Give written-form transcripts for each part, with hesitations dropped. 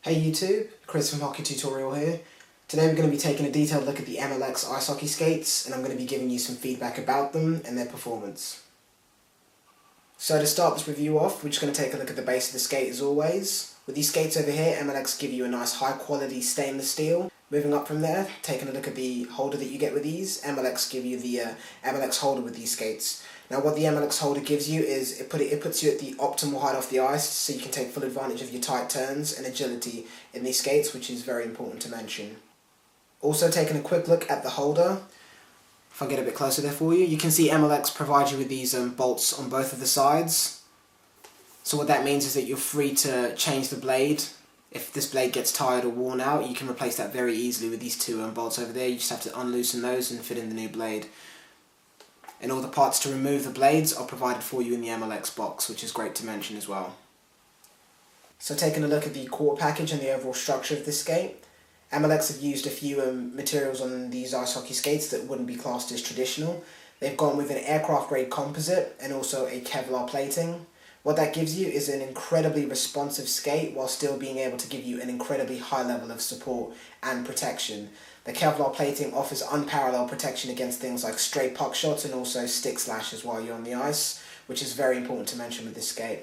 Hey YouTube, Chris from Hockey Tutorial here. Today we're going to be taking a detailed look at the MLX ice hockey skates, and I'm going to be giving you some feedback about them and their performance. So to start this review off, we're just going to take a look at the base of the skate as always. With these skates over here, MLX give you a nice high quality stainless steel. Moving up from there, taking a look at the holder that you get with these, MLX give you the MLX Holder with these skates. Now what the MLX Holder gives you is it puts you at the optimal height off the ice, so you can take full advantage of your tight turns and agility in these skates, which is very important to mention. Also taking a quick look at the holder, if I get a bit closer there for you, you can see MLX provides you with these bolts on both of the sides. So what that means is that you're free to change the blade. If this blade gets tired or worn out, you can replace that very easily with these two bolts over there. You just have to unloosen those and fit in the new blade. And all the parts to remove the blades are provided for you in the MLX box, which is great to mention as well. So taking a look at the core package and the overall structure of this skate, MLX have used a few materials on these ice hockey skates that wouldn't be classed as traditional. They've gone with an aircraft grade composite and also a Kevlar plating. What that gives you is an incredibly responsive skate while still being able to give you an incredibly high level of support and protection. The Kevlar plating offers unparalleled protection against things like stray puck shots and also stick slashes while you're on the ice, which is very important to mention with this skate.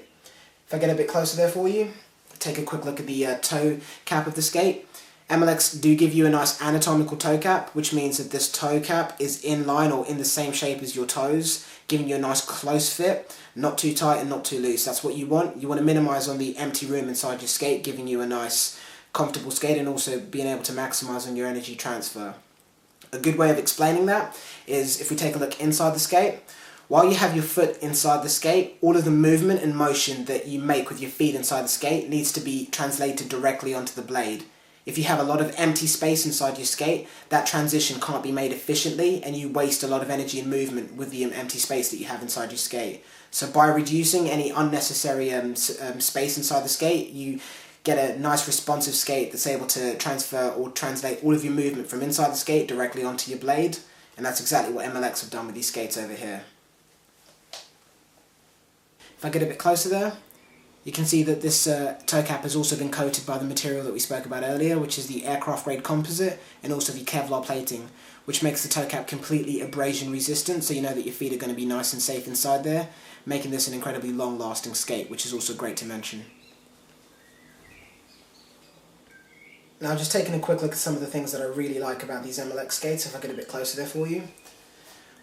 If I get a bit closer there for you, take a quick look at the toe cap of the skate. MLX do give you a nice anatomical toe cap, which means that this toe cap is in line or in the same shape as your toes, giving you a nice close fit, not too tight and not too loose. That's what you want. You want to minimize on the empty room inside your skate, giving you a nice comfortable skate and also being able to maximize on your energy transfer. A good way of explaining that is if we take a look inside the skate. While you have your foot inside the skate, all of the movement and motion that you make with your feet inside the skate needs to be translated directly onto the blade. If you have a lot of empty space inside your skate, that transition can't be made efficiently and you waste a lot of energy and movement with the empty space that you have inside your skate. So by reducing any unnecessary space inside the skate, you get a nice responsive skate that's able to transfer or translate all of your movement from inside the skate directly onto your blade, and that's exactly what MLX have done with these skates over here. If I get a bit closer there, you can see that this toe cap has also been coated by the material that we spoke about earlier, which is the aircraft grade composite and also the Kevlar plating, which makes the toe cap completely abrasion resistant, so you know that your feet are going to be nice and safe inside there, making this an incredibly long lasting skate, which is also great to mention. Now just taking a quick look at some of the things that I really like about these MLX skates, if I get a bit closer there for you.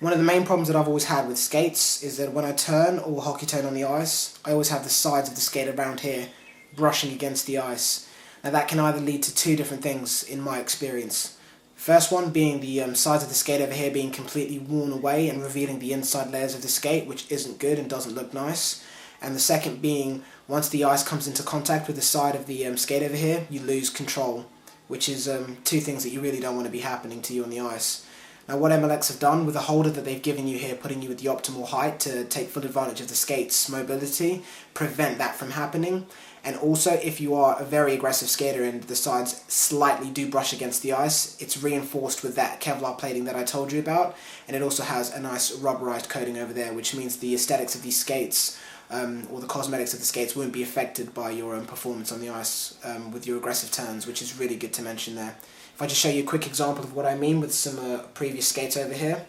One of the main problems that I've always had with skates is that when I turn or hockey turn on the ice, I always have the sides of the skate around here brushing against the ice. Now that can either lead to two different things in my experience. First one being the sides of the skate over here being completely worn away and revealing the inside layers of the skate, which isn't good and doesn't look nice. And the second being, once the ice comes into contact with the side of the skate over here, you lose control, which is two things that you really don't want to be happening to you on the ice. Now what MLX have done with the holder that they've given you here, putting you at the optimal height to take full advantage of the skate's mobility, prevent that from happening. And also if you are a very aggressive skater and the sides slightly do brush against the ice, it's reinforced with that Kevlar plating that I told you about, and it also has a nice rubberized coating over there, which means the aesthetics of these skates or the cosmetics of the skates won't be affected by your performance on the ice with your aggressive turns, which is really good to mention there. If I just show you a quick example of what I mean with some previous skates over here.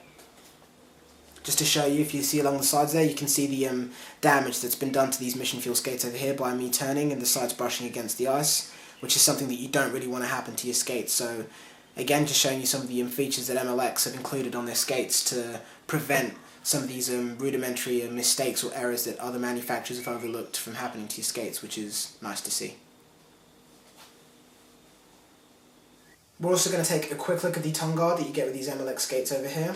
Just to show you, if you see along the sides there, you can see the damage that's been done to these Mission Fuel skates over here by me turning and the sides brushing against the ice, which is something that you don't really want to happen to your skates. So again, just showing you some of the features that MLX have included on their skates to prevent some of these rudimentary mistakes or errors that other manufacturers have overlooked from happening to your skates, which is nice to see. We're also going to take a quick look at the tongue guard that you get with these MLX skates over here.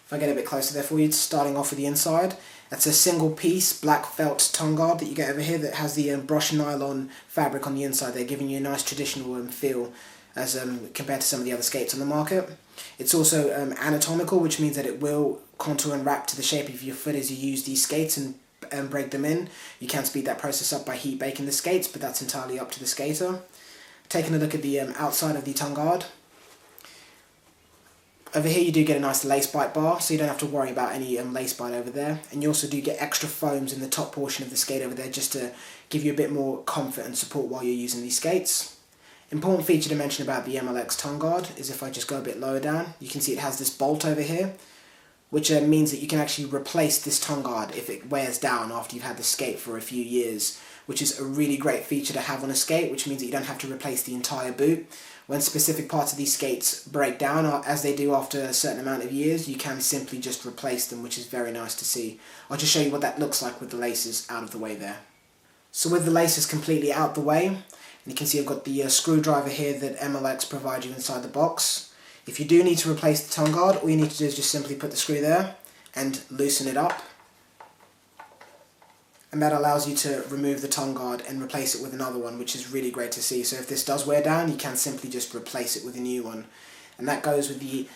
If I get a bit closer there for you, starting off with the inside, that's a single piece black felt tongue guard that you get over here that has the brushed nylon fabric on the inside there, giving you a nice traditional feel as compared to some of the other skates on the market. It's also anatomical, which means that it will contour and wrap to the shape of your foot as you use these skates and break them in. You can speed that process up by heat baking the skates, but that's entirely up to the skater. Taking a look at the outside of the tongue guard. Over here you do get a nice lace bite bar, so you don't have to worry about any lace bite over there. And you also do get extra foams in the top portion of the skate over there just to give you a bit more comfort and support while you're using these skates. Important feature to mention about the MLX tongue guard is if I just go a bit lower down, you can see it has this bolt over here, which means that you can actually replace this tongue guard if it wears down after you've had the skate for a few years, which is a really great feature to have on a skate, which means that you don't have to replace the entire boot. When specific parts of these skates break down, or as they do after a certain amount of years, you can simply just replace them, which is very nice to see. I'll just show you what that looks like with the laces out of the way there. So with the laces completely out the way, and you can see I've got the screwdriver here that MLX provides you inside the box. If you do need to replace the tongue guard, all you need to do is just simply put the screw there and loosen it up. And that allows you to remove the tongue guard and replace it with another one, which is really great to see. So if this does wear down, you can simply just replace it with a new one. And that goes with the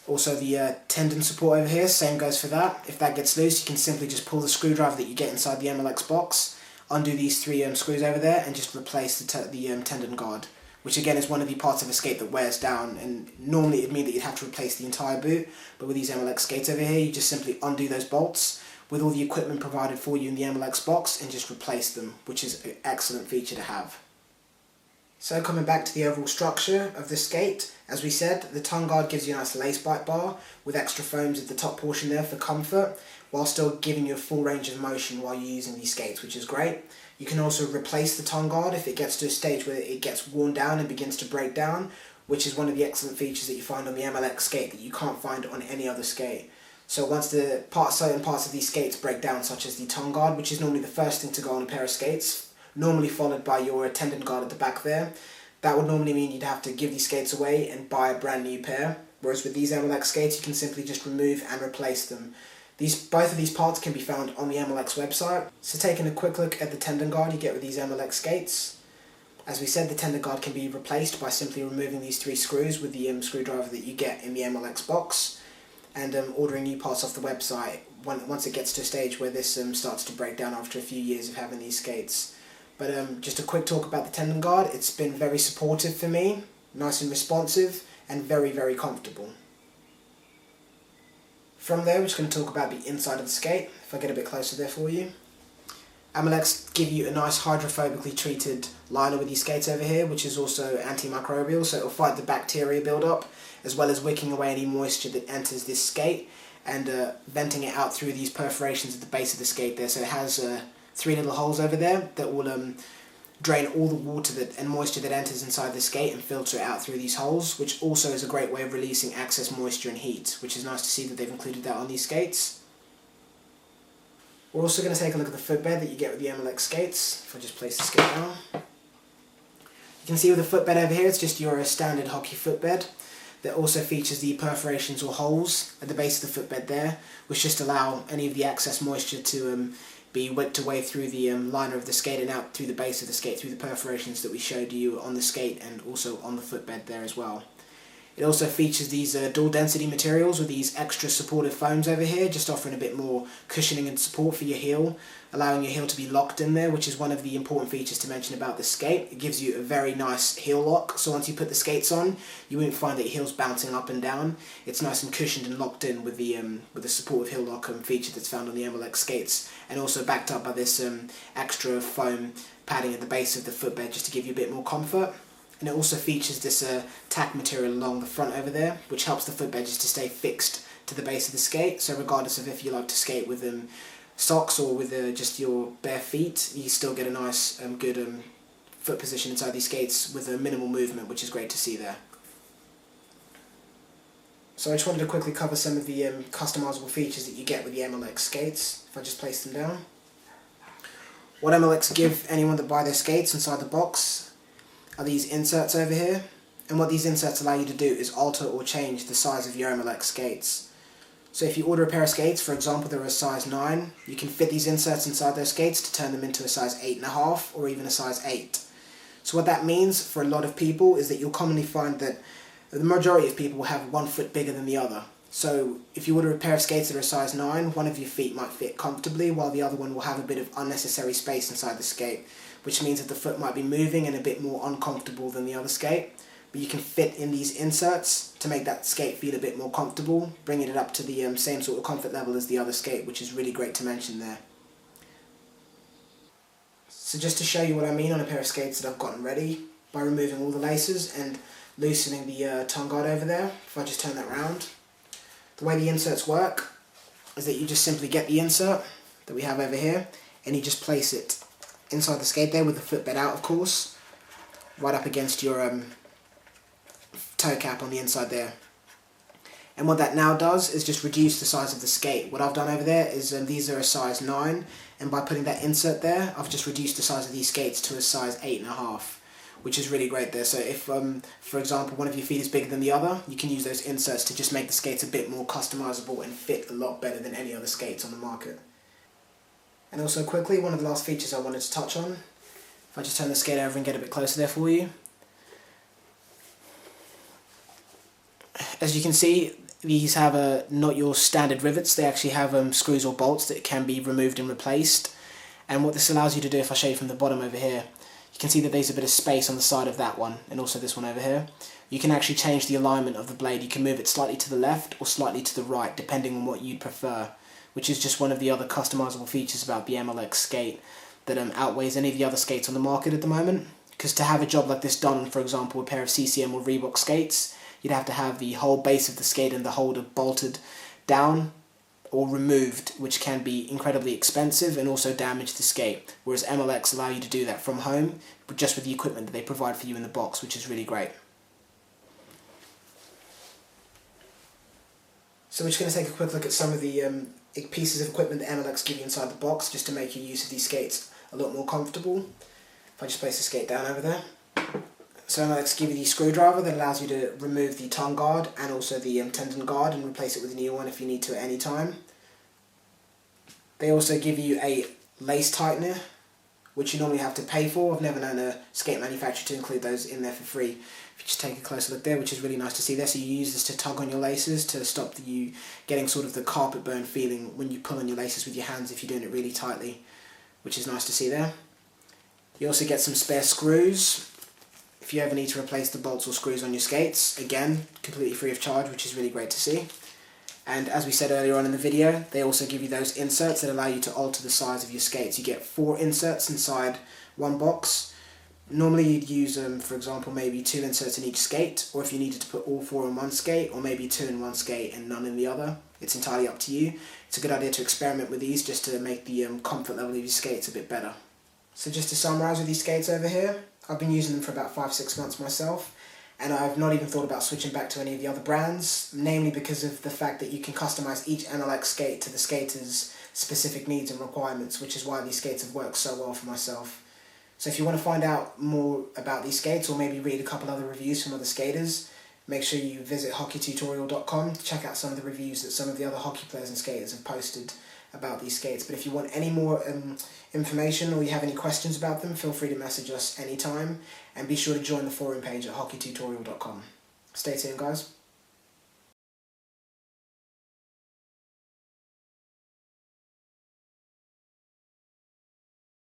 also the tendon support over here, same goes for that. If that gets loose, you can simply just pull the screwdriver that you get inside the MLX box, undo these three screws over there, and just replace the tendon guard, which again is one of the parts of a skate that wears down, and normally it'd mean that you'd have to replace the entire boot, but with these MLX skates over here, you just simply undo those bolts with all the equipment provided for you in the MLX box and just replace them, which is an excellent feature to have. So coming back to the overall structure of the skate, as we said, the tongue guard gives you a nice lace bite bar with extra foams at the top portion there for comfort, while still giving you a full range of motion while you're using these skates, which is great. You can also replace the tongue guard if it gets to a stage where it gets worn down and begins to break down, which is one of the excellent features that you find on the MLX skate that you can't find on any other skate. So once the certain parts of these skates break down, such as the tongue guard, which is normally the first thing to go on a pair of skates, normally followed by your tendon guard at the back there, that would normally mean you'd have to give these skates away and buy a brand new pair. Whereas with these MLX skates, you can simply just remove and replace them. Both of these parts can be found on the MLX website. So taking a quick look at the tendon guard you get with these MLX skates. As we said, the tendon guard can be replaced by simply removing these three screws with the screwdriver that you get in the MLX box, and ordering new parts off the website once it gets to a stage where this starts to break down after a few years of having these skates. But just a quick talk about the tendon guard. It's been very supportive for me, nice and responsive, and very, very comfortable. From there, we're just going to talk about the inside of the skate, if I get a bit closer there for you. MLX give you a nice hydrophobically treated liner with these skates over here, which is also antimicrobial, so it'll fight the bacteria build-up, as well as wicking away any moisture that enters this skate and venting it out through these perforations at the base of the skate there. So it has three little holes over there that will drain all the water and moisture that enters inside the skate and filter it out through these holes, which also is a great way of releasing excess moisture and heat, which is nice to see that they've included that on these skates. We're also going to take a look at the footbed that you get with the MLX skates. If I just place the skate down. You can see with the footbed over here, it's just your standard hockey footbed. That also features the perforations or holes at the base of the footbed there, which just allow any of the excess moisture to be whipped away through the liner of the skate and out through the base of the skate, through the perforations that we showed you on the skate and also on the footbed there as well. It also features these dual density materials with these extra supportive foams over here, just offering a bit more cushioning and support for your heel, allowing your heel to be locked in there, which is one of the important features to mention about the skate. It gives you a very nice heel lock, so once you put the skates on, you won't find that your heel's bouncing up and down. It's nice and cushioned and locked in with the supportive heel lock feature that's found on the MLX skates, and also backed up by this extra foam padding at the base of the footbed just to give you a bit more comfort. And it also features this tack material along the front over there, which helps the footbed just to stay fixed to the base of the skate. So regardless of if you like to skate with socks or with just your bare feet, you still get a nice good foot position inside these skates with a minimal movement, which is great to see there. So I just wanted to quickly cover some of the customizable features that you get with the MLX skates. If I just place them down. What MLX give anyone that buy their skates inside the box are these inserts over here, and what these inserts allow you to do is alter or change the size of your MLX skates. So if you order a pair of skates, for example they're a size 9, you can fit these inserts inside those skates to turn them into a size 8.5 or even a size 8. So what that means for a lot of people is that you'll commonly find that the majority of people will have one foot bigger than the other. So if you order a pair of skates that are a size 9, one of your feet might fit comfortably while the other one will have a bit of unnecessary space inside the skate, which means that the foot might be moving and a bit more uncomfortable than the other skate. but you can fit in these inserts to make that skate feel a bit more comfortable, bringing it up to the same sort of comfort level as the other skate, which is really great to mention there. So just to show you what I mean on a pair of skates that I've gotten ready, by removing all the laces and loosening the tongue guard over there, if I just turn that around, the way the inserts work is that you just simply get the insert that we have over here and you just place it inside the skate there with the footbed out, of course, right up against your toe cap on the inside there. And what that now does is just reduce the size of the skate. What I've done over there is these are a size 9, and by putting that insert there, I've just reduced the size of these skates to a size 8.5, which is really great there. So if, for example, one of your feet is bigger than the other, you can use those inserts to just make the skates a bit more customizable and fit a lot better than any other skates on the market. And also quickly, one of the last features I wanted to touch on, if I just turn the skate over and get a bit closer there for you. As you can see, these have not your standard rivets, they actually have screws or bolts that can be removed and replaced. And what this allows you to do, if I show you from the bottom over here, you can see that there's a bit of space on the side of that one, and also this one over here. You can actually change the alignment of the blade. You can move it slightly to the left or slightly to the right, depending on what you'd prefer, which is just one of the other customizable features about the MLX skate that outweighs any of the other skates on the market at the moment. Because to have a job like this done, for example, a pair of CCM or Reebok skates, you'd have to have the whole base of the skate and the holder bolted down or removed, which can be incredibly expensive and also damage the skate, whereas MLX allow you to do that from home, but just with the equipment that they provide for you in the box, which is really great. So we're just going to take a quick look at some of the pieces of equipment that MLX give you inside the box, just to make your use of these skates a lot more comfortable. If I just place the skate down over there. So MLX give you the screwdriver that allows you to remove the tongue guard and also the tendon guard and replace it with a new one if you need to at any time. They also give you a lace tightener, which you normally have to pay for. I've never known a skate manufacturer to include those in there for free. If you just take a closer look there, which is really nice to see there. So you use this to tug on your laces to stop you getting sort of the carpet burn feeling when you pull on your laces with your hands if you're doing it really tightly, which is nice to see there. You also get some spare screws if you ever need to replace the bolts or screws on your skates. Again, completely free of charge, which is really great to see. And as we said earlier on in the video, they also give you those inserts that allow you to alter the size of your skates. You get 4 inserts inside one box. Normally you'd use, for example, maybe 2 inserts in each skate, or if you needed to put all 4 in one skate, or maybe 2 in one skate and none in the other. It's entirely up to you. It's a good idea to experiment with these just to make the comfort level of your skates a bit better. So just to summarise with these skates over here, I've been using them for about 5-6 months myself, and I've not even thought about switching back to any of the other brands, namely because of the fact that you can customise each MLX skate to the skater's specific needs and requirements, which is why these skates have worked so well for myself. So if you want to find out more about these skates, or maybe read a couple other reviews from other skaters, make sure you visit hockeytutorial.com to check out some of the reviews that some of the other hockey players and skaters have posted about these skates. But if you want any more information or you have any questions about them, feel free to message us anytime, and be sure to join the forum page at hockeytutorial.com. Stay tuned, guys.